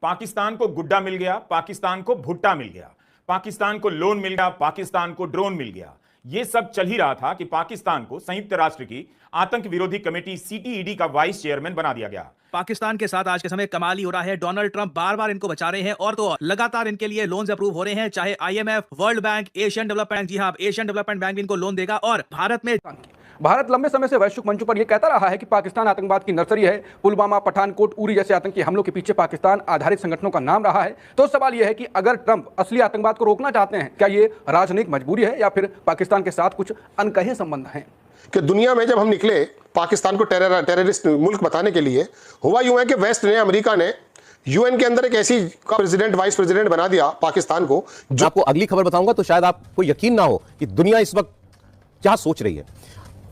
पाकिस्तान को गुड्डा मिल गया, पाकिस्तान को भुट्टा मिल गया, पाकिस्तान को लोन मिल गया, पाकिस्तान को ड्रोन मिल गया। यह सब चल ही रहा था कि पाकिस्तान को संयुक्त राष्ट्र की आतंक विरोधी कमेटी सीटीईडी का वाइस चेयरमैन बना दिया गया। पाकिस्तान के साथ आज के समय कमाल ही हो रहा है। डोनाल्ड ट्रंप बार बार इनको बचा रहे हैं और तो लगातार इनके लिए लोन्स अप्रूव हो रहे हैं, चाहे IMF, World Bank, Asian Development, जी हां, एशियन डेवलपमेंट बैंक भी इनको लोन देगा। और भारत लंबे समय से वैश्विक मंचों पर यह कहता रहा है कि पाकिस्तान आतंकवाद की नर्सरी है। पुलवामा, पठानकोट, उरी जैसे आतंकी हमलों के पीछे पाकिस्तान आधारित संगठनों का नाम रहा है। तो सवाल यह है कि अगर ट्रंप असली आतंकवाद को रोकना चाहते हैं, क्या ये राजनीतिक मजबूरी है या फिर पाकिस्तान के साथ कुछ अनकहे संबंध हैं? कि दुनिया में जब हम निकले पाकिस्तान को टेररिस्ट मुल्क बताने के लिए, हुआ यूं है कि वेस्ट ने, अमेरिका ने यूएन के अंदर एक ऐसी प्रेसिडेंट, वाइस प्रेसिडेंट बना दिया पाकिस्तान को। जो आपको अगली खबर बताऊंगा तो शायद आपको यकीन ना हो कि दुनिया इस वक्त क्या सोच रही है।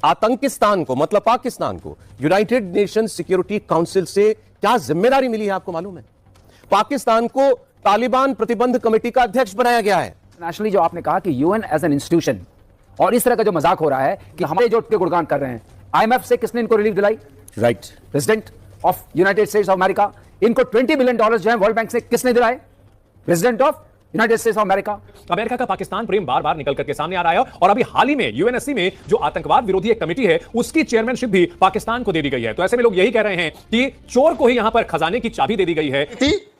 आतंकिस्तान को, मतलब पाकिस्तान को, यूनाइटेड नेशन सिक्योरिटी काउंसिल से क्या जिम्मेदारी मिली है आपको मालूम है? पाकिस्तान को तालिबान प्रतिबंध कमेटी का अध्यक्ष बनाया गया है। नेशनली जो आपने कहा कि यूएन एज एन इंस्टीट्यूशन, और इस तरह का जो मजाक हो रहा है कि हमारे जो गुणगान कर रहे हैं, आईएमएफ से किसने इनको रिलीफ दिलाई? Right, president of United states of America. इनको $20 बिलियन जो है वर्ल्ड बैंक से किसने दिलाए? President of United states of America. America का पाकिस्तान प्रेम बार बार निकल करके सामने आ रहा है और अभी हाल ही में यूएनएससी में जो आतंकवाद विरोधी एक कमेटी है, उसकी चेयरमैनशिप भी पाकिस्तान को दे दी गई है। तो ऐसे में लोग यही कह रहे हैं कि चोर को ही यहां पर खजाने की चाबी दे दी गई है।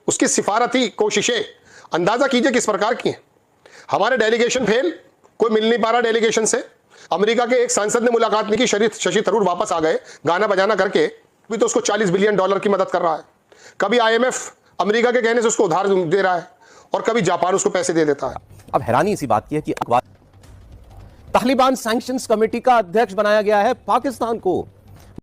उसकी सिफारती कोशिशें अंदाजा कीजिए किस प्रकार की हैं। हमारे डेलीगेशन फेल, कोई मिल नहीं पा रहा डेलीगेशन से। अमेरिका के एक सांसद ने मुलाकात नहीं की, शशि थरूर वापस आ गए गाना बजाना करके। अभी तो उसको $40 बिलियन की मदद कर रहा है। कभी आईएमएफ अमेरिका के कहने से उसको उधार दे रहा है और कभी जापान उसको पैसे दे देता है। अब हैरानी इसी बात की है कि तालिबान सैंक्शंस कमेटी का अध्यक्ष बनाया गया है पाकिस्तान को।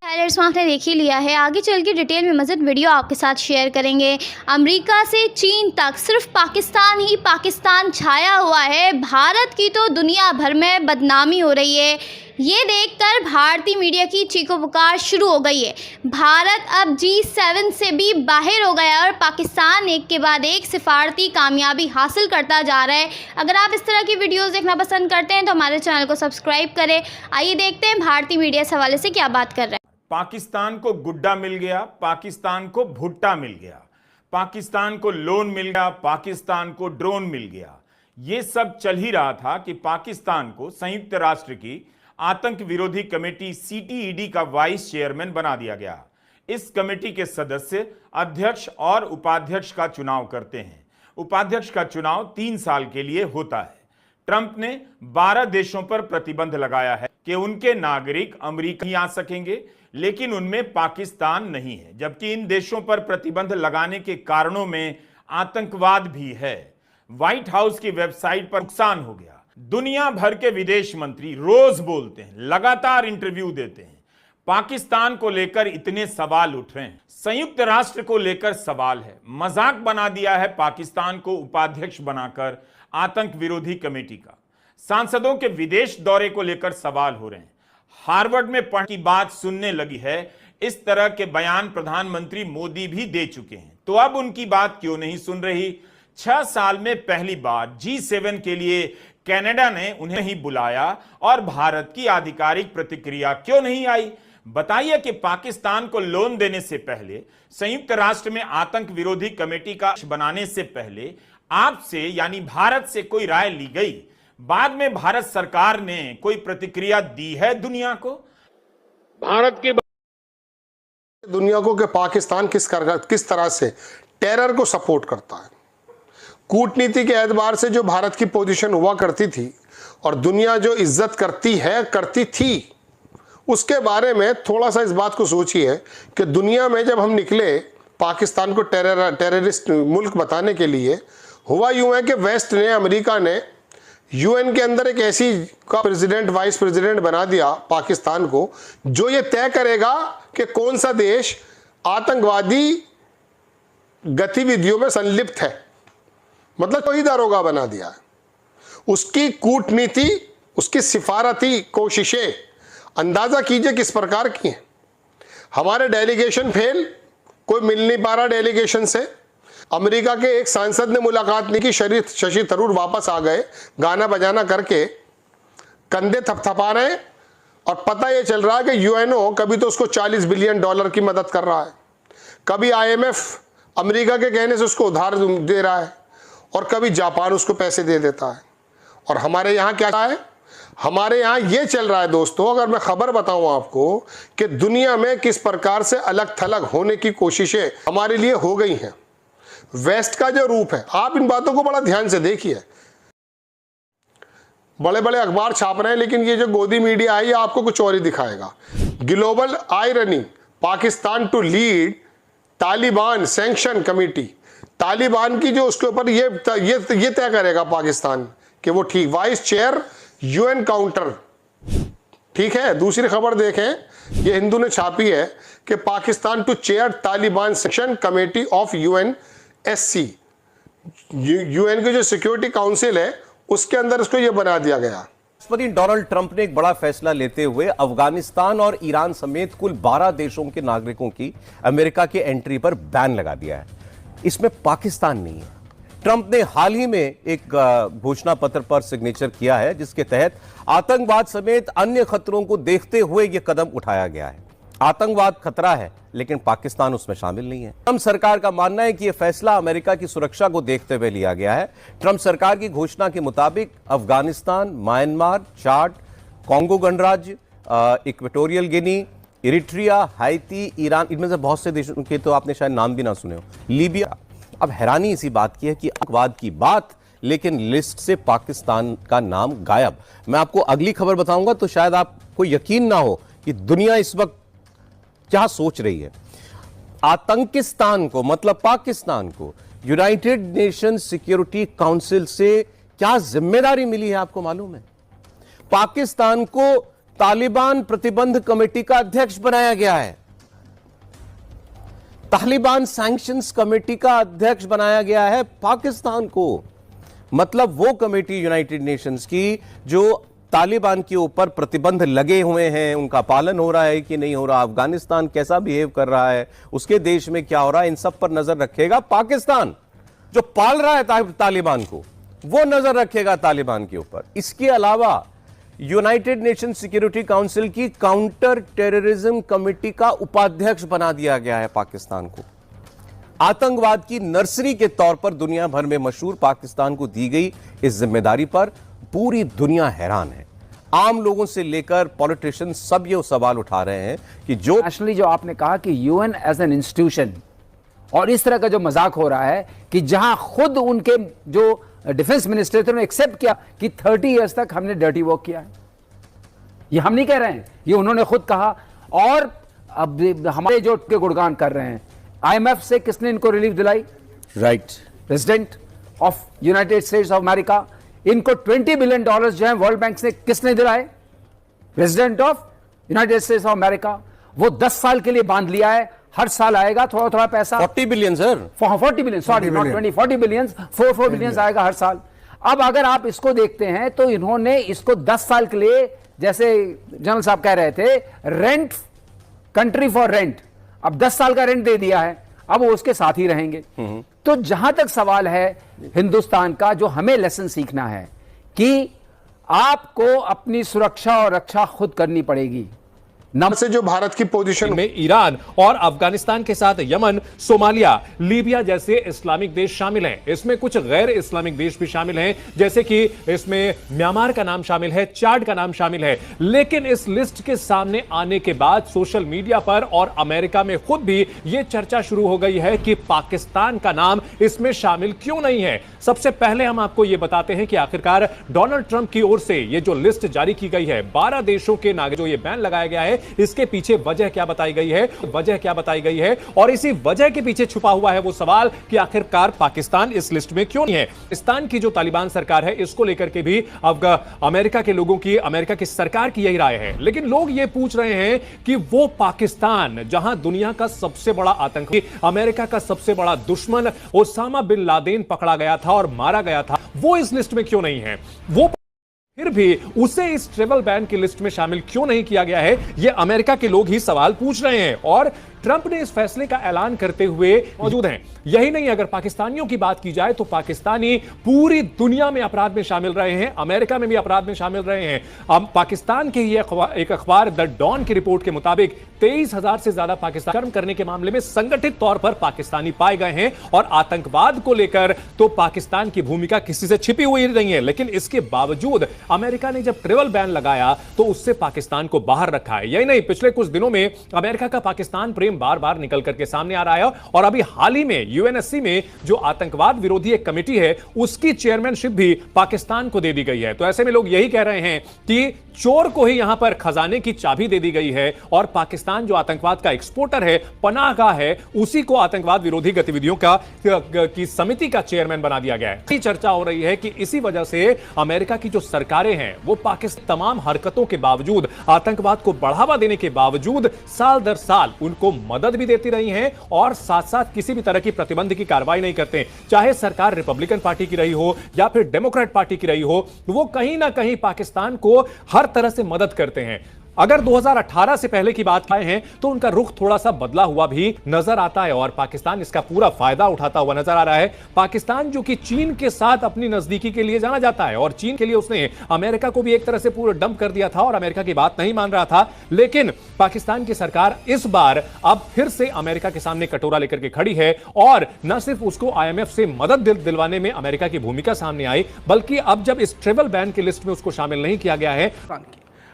हाइलाइट्स आपने देख ही लिया है, आगे चल के डिटेल में मज़ीद वीडियो आपके साथ शेयर करेंगे। अमेरिका से चीन तक सिर्फ पाकिस्तान ही पाकिस्तान छाया हुआ है। भारत की तो दुनिया भर में बदनामी हो रही है। ये देखकर भारतीय मीडिया की चीखों पुकार शुरू हो गई है। भारत अब G7 से भी बाहर हो गया और पाकिस्तान एक के बाद एक सिफारती कामयाबी हासिल करता जा रहा है। अगर आप इस तरह की वीडियोस देखना पसंद करते हैं तो हमारे चैनल को सब्सक्राइब करें। आइए देखते हैं भारतीय मीडिया इस हवाले से क्या बात कर रहा है। पाकिस्तान को गुड्डा मिल गया, पाकिस्तान को भुट्टा मिल गया, पाकिस्तान को लोन मिल गया, पाकिस्तान को ड्रोन मिल गया। यह सब चल ही रहा था कि पाकिस्तान को संयुक्त राष्ट्र की आतंक विरोधी कमेटी सीटीईडी का वाइस चेयरमैन बना दिया गया। इस कमेटी के सदस्य अध्यक्ष और उपाध्यक्ष का चुनाव करते हैं। उपाध्यक्ष का चुनाव 3 साल के लिए होता है। ट्रंप ने 12 देशों पर प्रतिबंध लगाया है कि उनके नागरिक अमेरिका ही आ सकेंगे, लेकिन उनमें पाकिस्तान नहीं है। जबकि इन देशों पर प्रतिबंध लगाने के कारणों में आतंकवाद भी है। व्हाइट हाउस की वेबसाइट पर नुकसान हो गया। दुनिया भर के विदेश मंत्री रोज बोलते हैं, लगातार इंटरव्यू देते हैं। पाकिस्तान को लेकर इतने सवाल उठ रहे हैं, संयुक्त राष्ट्र को लेकर सवाल है। मजाक बना दिया है पाकिस्तान को उपाध्यक्ष बनाकर आतंक विरोधी कमेटी का। सांसदों के विदेश दौरे को लेकर सवाल हो रहे हैं। हार्वर्ड में पढ़ की बात सुनने लगी है। इस तरह के बयान प्रधानमंत्री मोदी भी दे चुके हैं, तो अब उनकी बात क्यों नहीं सुन रही? 6 साल में पहली बार G7 के लिए कनाडा ने उन्हें ही बुलाया और भारत की आधिकारिक प्रतिक्रिया क्यों नहीं आई? बताइए कि पाकिस्तान को लोन देने से पहले, संयुक्त राष्ट्र में आतंक विरोधी कमेटी का बनाने से पहले आपसे यानी भारत से कोई राय ली गई? बाद में भारत सरकार ने कोई प्रतिक्रिया दी है दुनिया को? भारत की दुनिया को कि पाकिस्तान किस तरह से टेरर को सपोर्ट करता है। कूटनीति के एतबार से जो भारत की पोजीशन हुआ करती थी और दुनिया जो इज्जत करती थी, उसके बारे में थोड़ा सा इस बात को सोचिए कि दुनिया में जब हम निकले पाकिस्तान को टेररिस्ट मुल्क बताने के लिए, हुआ यूं है कि वेस्ट ने, अमेरिका ने यूएन के अंदर एक ऐसी प्रेसिडेंट, वाइस प्रेसिडेंट बना दिया पाकिस्तान को, जो ये तय करेगा कि कौन सा देश आतंकवादी गतिविधियों में संलिप्त है। मतलब कोई दारोगा बना दिया है। उसकी कूटनीति, उसकी सिफारती कोशिशें अंदाजा कीजिए किस प्रकार की हैं। हमारे डेलीगेशन फेल, कोई मिल नहीं पा रहा डेलीगेशन से। अमेरिका के एक सांसद ने मुलाकात नहीं की, शशि थरूर वापस आ गए गाना बजाना करके। कंधे थपथपा रहे हैं और पता यह चल रहा है कि यूएनओ कभी तो उसको $40 बिलियन की मदद कर रहा है, कभी आईएमएफ अमेरिका के कहने से उसको उधार दे रहा है, और कभी जापान उसको पैसे दे देता है। और हमारे यहाँ क्या है, हमारे यहाँ ये चल रहा है दोस्तों, अगर मैं खबर बताऊं आपको कि दुनिया में किस प्रकार से अलग थलग होने की कोशिशें हमारे लिए हो गई हैं। वेस्ट का जो रूप है, आप इन बातों को बड़ा ध्यान से देखिए। बड़े बड़े अखबार छाप रहे हैं, लेकिन ये जो गोदी मीडिया है ये आपको कुछ और ही दिखाएगा। Global irony, Pakistan to lead Taliban sanction committee. Taliban की जो उसके ऊपर ये तय करेगा पाकिस्तान कि वो ठीक वाइस चेयर यूएन काउंटर। ठीक है, दूसरी खबर देखें, ये हिंदू ने छापी है कि Pakistan to chair Taliban sanction committee of UNSC. UN की जो सिक्योरिटी काउंसिल है उसके अंदर इसको ये बना दिया गया। राष्ट्रपति डोनाल्ड ट्रंप ने एक बड़ा फैसला लेते हुए अफगानिस्तान और ईरान समेत कुल 12 देशों के नागरिकों की अमेरिका के एंट्री पर बैन लगा दिया है। इसमें पाकिस्तान नहीं है। ट्रंप ने हाल ही में एक घोषणा पत्र पर सिग्नेचर किया है जिसके तहत आतंकवाद समेत अन्य खतरों को देखते हुए यह कदम उठाया गया है। आतंकवाद खतरा है लेकिन पाकिस्तान उसमें शामिल नहीं है। ट्रंप सरकार का मानना है कि यह फैसला अमेरिका की सुरक्षा को देखते हुए लिया गया है। ट्रंप सरकार की घोषणा के मुताबिक अफगानिस्तान, म्यांमार, चाड, कॉन्गो गणराज्य, इक्वेटोरियल गिनी, इरिट्रिया, हाइती, ईरान, इनमें से बहुत से देशों के तो आपने शायद नाम भी ना सुने हो, लीबिया। अब हैरानी इसी बात की है कि आतंकवाद की बात, लेकिन लिस्ट से पाकिस्तान का नाम गायब। मैं आपको अगली खबर बताऊंगा तो शायद आपको यकीन ना हो कि दुनिया इस वक्त क्या सोच रही है। आतंकिस्तान को मतलब पाकिस्तान को यूनाइटेड नेशन सिक्योरिटी काउंसिल से क्या जिम्मेदारी मिली है आपको मालूम है? पाकिस्तान को तालिबान प्रतिबंध कमेटी का अध्यक्ष बनाया गया है। तालिबान सैंक्शंस कमेटी का अध्यक्ष बनाया गया है पाकिस्तान को। मतलब वो कमेटी यूनाइटेड नेशंस की जो तालिबान के ऊपर प्रतिबंध लगे हुए हैं, उनका पालन हो रहा है कि नहीं हो रहा, अफगानिस्तान कैसा बिहेव कर रहा है, उसके देश में क्या हो रहा है, इन सब पर नजर रखेगा पाकिस्तान। जो पाल रहा है तालिबान को, वो नजर रखेगा तालिबान के ऊपर। इसके अलावा यूनाइटेड नेशन सिक्योरिटी काउंसिल की काउंटर टेररिज्म कमेटी का उपाध्यक्ष बना दिया गया है पाकिस्तान को। आतंकवाद की नर्सरी के तौर पर दुनिया भर में मशहूर पाकिस्तान को दी गई इस जिम्मेदारी पर पूरी दुनिया हैरान है। आम लोगों से लेकर पॉलिटिशियन सब ये सवाल उठा रहे हैं कि जो नेशनली जो आपने कहा कि यूएन एज एन इंस्टीट्यूशन, और इस तरह का जो मजाक हो रहा है कि जहां खुद उनके जो डिफेंस मिनिस्टर थे उन्होंने एक्सेप्ट किया कि 30 इयर्स तक हमने डर्टी वर्क किया है। ये हम नहीं कह रहे हैं, ये उन्होंने खुद कहा। और अब हमारे जो के गुणगान कर रहे हैं, आईएमएफ से किसने इनको रिलीफ दिलाई? Right, president of United states of America. इनको $20 बिलियन जो है वर्ल्ड बैंक से किसने दिलाए? President of United states of America. वो 10 साल के लिए बांध लिया है, हर साल आएगा थोड़ा थोड़ा पैसा। 40 billion sir, 40 billion, sorry not 20, 40 billion, 4 billion आएगा हर साल। अब अगर आप इसको देखते हैं तो इन्होंने इसको 10 साल के लिए, जैसे जनरल साहब कह रहे थे, रेंट, कंट्री फॉर रेंट, अब 10 साल का रेंट दे दिया है, अब वो उसके साथ ही रहेंगे। तो जहां तक सवाल है हिंदुस्तान का, जो हमें लेसन सीखना है कि आपको अपनी सुरक्षा और रक्षा खुद करनी पड़ेगी। से जो भारत की पोजीशन में ईरान और अफगानिस्तान के साथ यमन, सोमालिया, लीबिया जैसे इस्लामिक देश शामिल हैं। इसमें कुछ गैर इस्लामिक देश भी शामिल हैं, जैसे कि इसमें म्यांमार का नाम शामिल है, चाड का नाम शामिल है। लेकिन इस लिस्ट के सामने आने के बाद सोशल मीडिया पर और अमेरिका में खुद भी यह चर्चा शुरू हो गई है कि पाकिस्तान का नाम इसमें शामिल क्यों नहीं है। सबसे पहले हम आपको यह बताते हैं कि आखिरकार डोनाल्ड ट्रंप की ओर से यह जो लिस्ट जारी की गई है 12 देशों के नागरिक जो यह बैन लगाया गया है, इसके पीछे वजह क्या बताई गई है, और इसी वजह के पीछे छुपा हुआ है वो सवाल कि आखिरकार पाकिस्तान इस लिस्ट में क्यों नहीं है। पाकिस्तान की जो तालिबान सरकार है, इसको लेकर के भी अब अमेरिका के लोगों की, अमेरिका की सरकार की यही राय है। लेकिन लोग ये पूछ रहे हैं कि वो पाकिस्तान जहां दुनिया का सबसे बड़ा आतंकी, अमेरिका का सबसे बड़ा दुश्मन ओसामा बिन लादेन पकड़ा गया था और मारा गया था, वो इस लिस्ट में क्यों नहीं है? वो फिर भी उसे इस ट्रैवल बैन की लिस्ट में शामिल क्यों नहीं किया गया है? ये अमेरिका के लोग ही सवाल पूछ रहे हैं। और ट्रंप ने इस फैसले का ऐलान करते हुए मौजूद हैं। यही नहीं, अगर पाकिस्तानियों की बात की जाए तो पाकिस्तानी पूरी दुनिया में अपराध में शामिल रहे हैं, अमेरिका में भी अपराध में शामिल रहे हैं। अब पाकिस्तान के ये एक अखबार द डॉन की रिपोर्ट के मुताबिक 23,000 से ज्यादा पाकिस्तान कर्म करने के मामले में संगठित तौर पर पाकिस्तानी पाए गए हैं। और आतंकवाद को लेकर तो पाकिस्तान की भूमिका किसी से छिपी हुई नहीं है, लेकिन इसके बावजूद अमेरिका ने जब ट्रैवल बैन लगाया तो उससे पाकिस्तान को बाहर रखा है। यही नहीं, पिछले कुछ दिनों में अमेरिका का पाकिस्तान प्रेम बार बार निकल करके सामने आ रहा है। और अभी हाल ही में यूएनएससी में जो आतंकवाद विरोधी एक कमेटी है उसकी चेयरमैनशिप भी पाकिस्तान को दे दी गई है। तो ऐसे में लोग यही कह रहे हैं कि चोर को ही यहां पर खजाने की चाबी दे दी गई है और पाकिस्तान जो आतंकवाद का एक्सपोर्टर है, पनाहगाह है, उसी को आतंकवाद विरोधी गतिविधियों की समिति का चेयरमैन बना दिया गया है। चर्चा हो रही है कि इसी वजह से अमेरिका की जो सरकारें हैं वो पाकिस्तान तमाम हरकतों के बावजूद, आतंकवाद को बढ़ावा देने के बावजूद साल दर साल उनको मदद भी देती रही हैं और साथ साथ किसी भी तरह की प्रतिबंध की कार्रवाई नहीं करते। चाहे सरकार रिपब्लिकन पार्टी की रही हो या फिर डेमोक्रेट पार्टी की रही हो, वो कहीं ना कहीं पाकिस्तान को हर तरह से मदद करते हैं। अगर 2018 से पहले की बात आए हैं तो उनका रुख थोड़ा सा बदला हुआ भी नजर आता है और पाकिस्तान इसका पूरा फायदा उठाता हुआ नजर आ रहा है। पाकिस्तान जो कि चीन के साथ अपनी नजदीकी के लिए जाना जाता है और चीन के लिए उसने अमेरिका को भी एक तरह से पूरा डंप कर दिया था और अमेरिका की बात नहीं मान रहा था, लेकिन पाकिस्तान की सरकार इस बार अब फिर से अमेरिका के सामने कटोरा लेकर के खड़ी है और न सिर्फ उसको IMF से मदद दिलवाने में अमेरिका की भूमिका सामने आई, बल्कि अब जब इस ट्रैवल बैन की लिस्ट में उसको शामिल नहीं किया गया है।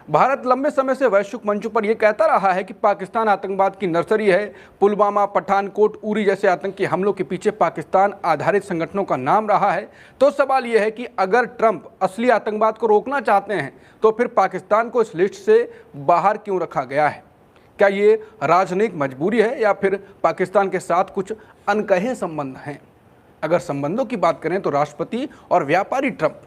भारत लंबे समय से वैश्विक मंचों पर यह कहता रहा है कि पाकिस्तान आतंकवाद की नर्सरी है। पुलवामा, पठानकोट, उरी जैसे आतंकी हमलों के पीछे पाकिस्तान आधारित संगठनों का नाम रहा है। तो सवाल यह है कि अगर ट्रंप असली आतंकवाद को रोकना चाहते हैं तो फिर पाकिस्तान को इस लिस्ट से बाहर क्यों रखा गया है? क्या ये राजनयिक मजबूरी है या फिर पाकिस्तान के साथ कुछ अनकहे संबंध हैं? अगर संबंधों की बात करें तो राष्ट्रपति और व्यापारी ट्रंप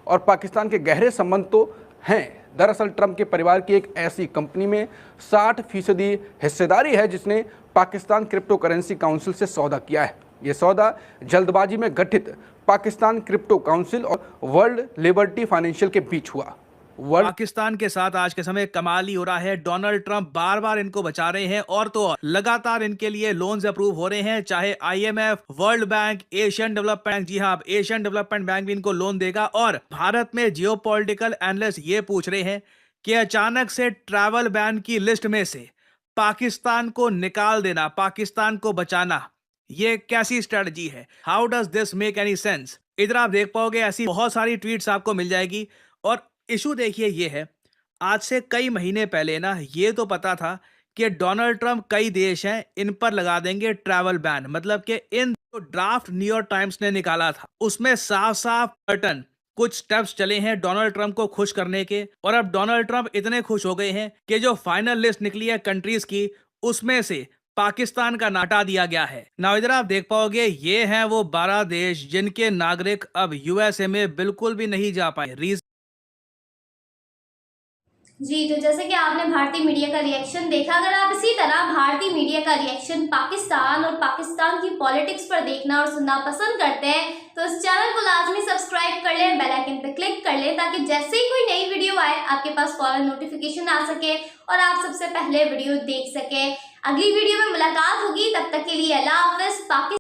और पाकिस्तान के गहरे संबंध तो हैं। दरअसल ट्रंप के परिवार की एक ऐसी कंपनी में 60% हिस्सेदारी है जिसने पाकिस्तान क्रिप्टो करेंसी काउंसिल से सौदा किया है। यह सौदा जल्दबाजी में गठित पाकिस्तान क्रिप्टो काउंसिल और वर्ल्ड लिबर्टी फाइनेंशियल के बीच हुआ। पाकिस्तान के साथ आज के समय कमाल ही हो रहा है। डोनाल्ड ट्रंप बार बार इनको बचा रहे हैं और तो लगातार इनके लिए लोन्स अप्रूव हो रहे हैं, चाहे IMF, World Bank, Asian Development Bank, जी हाँ, एशियन डेवलपमेंट बैंक भी इनको लोन देगा। और भारत में जियोपॉलिटिकल एनालिस्ट ये पूछ रहे हैं कि अचानक से ट्रैवल बैन की लिस्ट में से पाकिस्तान को निकाल देना, पाकिस्तान को बचाना, ये कैसी स्ट्रेटजी है? How does this make any sense? इधर आप देख पाओगे ऐसी बहुत सारी ट्वीट्स आपको मिल जाएगी। और इशू देखिए ये है, आज से कई महीने पहले ना ये तो पता था कि डोनाल्ड ट्रंप कई देश हैं इन पर लगा देंगे ट्रैवल बैन, मतलब कि इन जो ड्राफ्ट न्यूयॉर्क टाइम्स ने निकाला था उसमें साफ साफ बटन कुछ स्टेप्स चले हैं डोनाल्ड ट्रंप को खुश करने के। और अब डोनाल्ड ट्रंप इतने खुश हो गए हैं कि जो फाइनल लिस्ट निकली है कंट्रीज की उसमें से पाकिस्तान का नाटा दिया गया है। ना इधर आप देख पाओगे ये हैं वो 12 देश जिनके नागरिक अब USA में बिल्कुल भी नहीं जा पाए। जी, तो जैसे कि आपने भारतीय मीडिया का रिएक्शन देखा, अगर आप इसी तरह भारतीय मीडिया का रिएक्शन पाकिस्तान और पाकिस्तान की पॉलिटिक्स पर देखना और सुनना पसंद करते हैं तो इस चैनल को लाजमी सब्सक्राइब कर लें, बेल आइकन पर क्लिक कर लें ताकि जैसे ही कोई नई वीडियो आए आपके पास फौरन नोटिफिकेशन आ सके और आप सबसे पहले वीडियो देख सके। अगली वीडियो में मुलाकात होगी, तब तक के लिए अल्लाह हाफिज़।